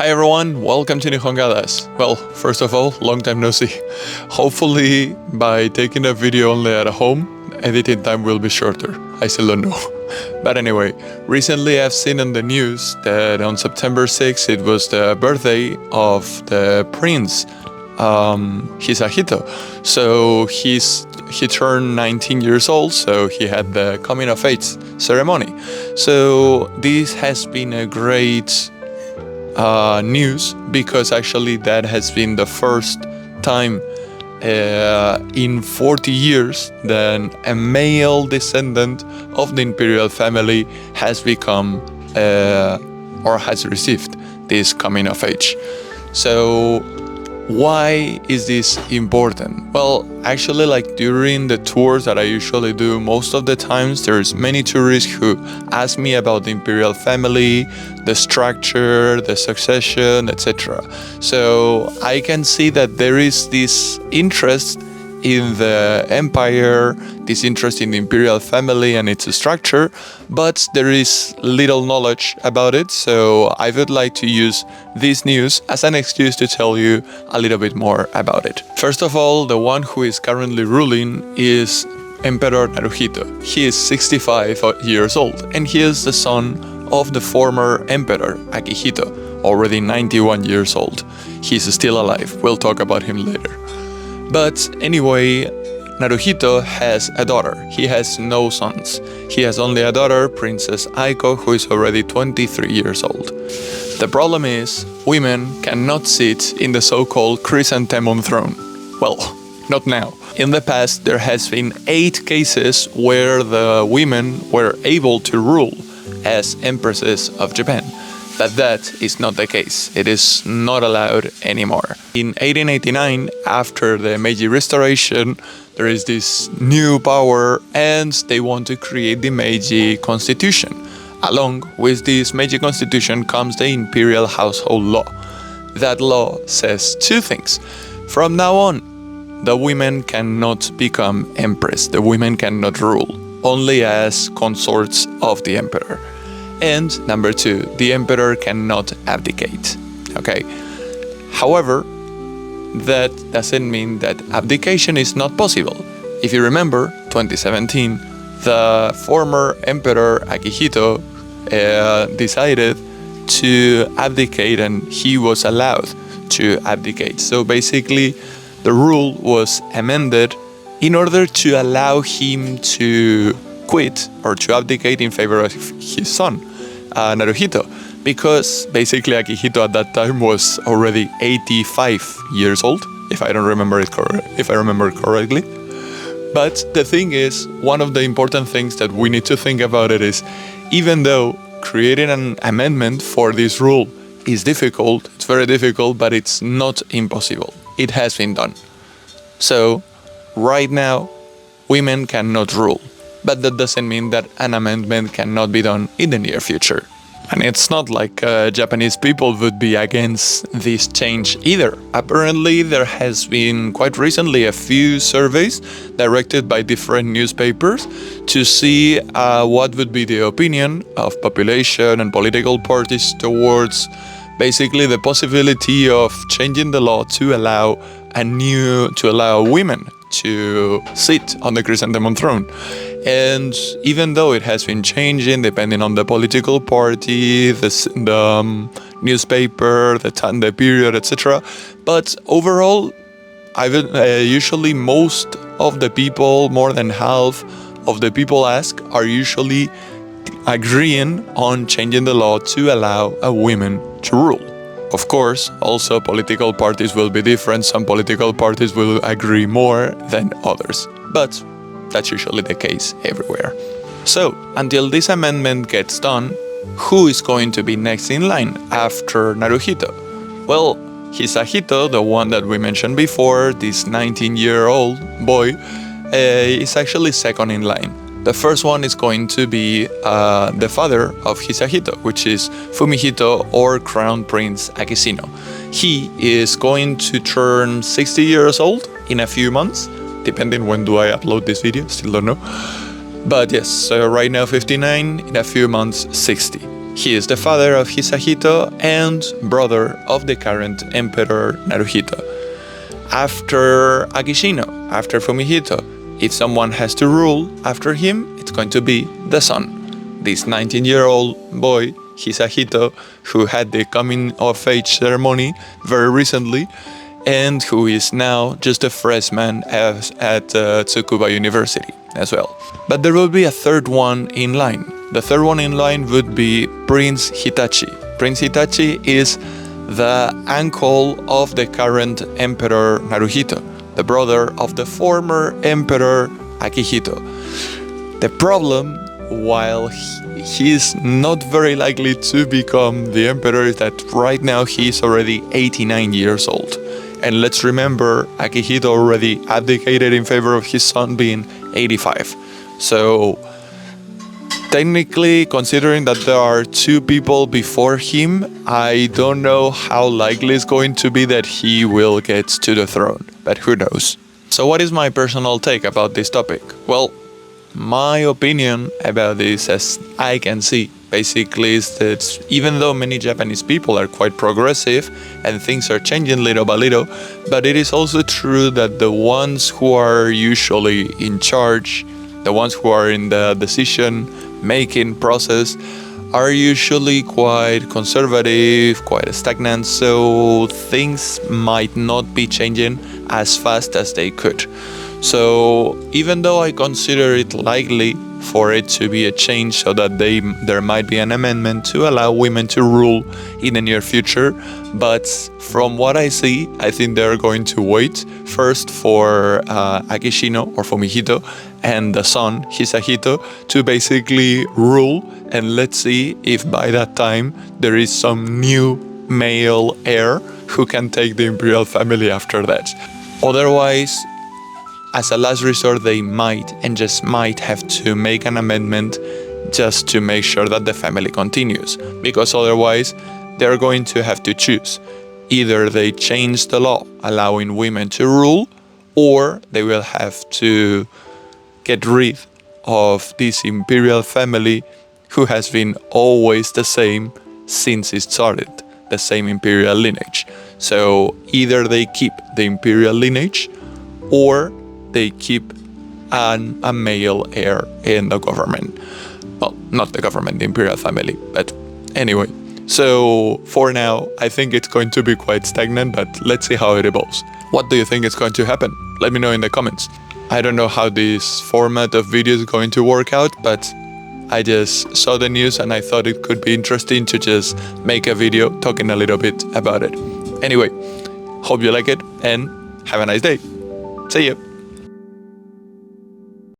Hi everyone, welcome to Nihongadas. Well, first of all, long time no see. Hopefully, by taking a video only at home, editing time will be shorter. I still don't know. But anyway, recently I've seen on the news that on September 6th it was the birthday of the prince, Hisahito. So he turned 19 years old, so he had the coming of age ceremony. So this has been a great news, because actually that has been the first time in 40 years that a male descendant of the imperial family has become or has received this coming of age. So why is this important? Well, actually, like during the tours that I usually do, most of the times there's many tourists who ask me about the imperial family, the structure, the succession, etc. So I can see that there is this interest in the empire, this interest in the imperial family and its structure, but there is little knowledge about it. So I would like to use this news as an excuse to tell you a little bit more about it. First of all, the one who is currently ruling is Emperor Naruhito. He is 65 years old, and he is the son of the former emperor Akihito, already 91 years old. He's still alive. We'll talk about him later. But anyway, Naruhito has a daughter. He has no sons. He has only a daughter, Princess Aiko, who is already 23 years old. The problem is, women cannot sit in the so-called chrysanthemum throne. Well, not now. In the past, there has been 8 cases where the women were able to rule as empresses of Japan. But that is not the case. It is not allowed anymore. In 1889, after the Meiji Restoration, there is this new power and they want to create the Meiji Constitution. Along with this Meiji Constitution comes the Imperial Household Law. That law says 2 things. From now on, the women cannot become empress. The women cannot rule, only as consorts of the emperor. And number 2, the emperor cannot abdicate. Okay. However, that doesn't mean that abdication is not possible. If you remember, 2017, the former emperor Akihito decided to abdicate, and he was allowed to abdicate. So basically, the rule was amended in order to allow him to quit or to abdicate in favor of his son, Naruhito, because basically Akihito at that time was already 85 years old, if I remember correctly. But the thing is, one of the important things that we need to think about it is, even though creating an amendment for this rule is difficult, it's very difficult, but it's not impossible. It has been done. So, right now, women cannot rule. But that doesn't mean that an amendment cannot be done in the near future. And it's not like Japanese people would be against this change either. Apparently, there has been quite recently a few surveys directed by different newspapers to see what would be the opinion of population and political parties towards basically the possibility of changing the law to allow women to sit on the chrysanthemum throne. And even though it has been changing depending on the political party, the newspaper, the period, etc., but overall, usually most of the people, more than half of the people asked, are usually agreeing on changing the law to allow a woman to rule. Of course, also political parties will be different. Some political parties will agree more than others, but that's usually the case everywhere. So, until this amendment gets done, who is going to be next in line after Naruhito? Well, Hisahito, the one that we mentioned before, this 19-year-old boy, is actually second in line. The first one is going to be the father of Hisahito, which is Fumihito, or Crown Prince Akishino. He is going to turn 60 years old in a few months, depending when do I upload this video, still don't know. But yes, so right now 59, in a few months 60. He is the father of Hisahito and brother of the current Emperor Naruhito. After Akishino, after Fumihito, if someone has to rule after him, it's going to be the son. This 19-year-old boy, Hisahito, who had the coming of age ceremony very recently, and who is now just a freshman at Tsukuba University as well. But there will be a third one in line. The third one in line would be Prince Hitachi. Prince Hitachi is the uncle of the current Emperor Naruhito, the brother of the former Emperor Akihito. The problem, while he is not very likely to become the emperor, is that right now he is already 89 years old. And let's remember, Akihito already abdicated in favor of his son being 85. So technically, considering that there are two people before him, I don't know how likely it's going to be that he will get to the throne, but who knows. So what is my personal take about this topic? Well, my opinion about this, as I can see, basically is that even though many Japanese people are quite progressive and things are changing little by little, but it is also true that the ones who are usually in charge, the ones who are in the decision-making process, are usually quite conservative, quite stagnant, so things might not be changing as fast as they could. So even though I consider it likely for it to be a change so that there might be an amendment to allow women to rule in the near future, but from what I see, I think they're going to wait first for Akishino or Fumihito and the son, Hisahito, to basically rule, and let's see if by that time there is some new male heir who can take the imperial family after that. Otherwise, as a last resort, they might and just might have to make an amendment just to make sure that the family continues, because otherwise they're going to have to choose. Either they change the law allowing women to rule, or they will have to get rid of this imperial family who has been always the same since it started, the same imperial lineage. So either they keep the imperial lineage, or they keep a male heir in the government. Well, not the government, the imperial family, but anyway. So for now, I think it's going to be quite stagnant, but let's see how it evolves. What do you think is going to happen? Let me know in the comments. I don't know how this format of video is going to work out, but I just saw the news and I thought it could be interesting to just make a video talking a little bit about it. Anyway, hope you like it and have a nice day. See you.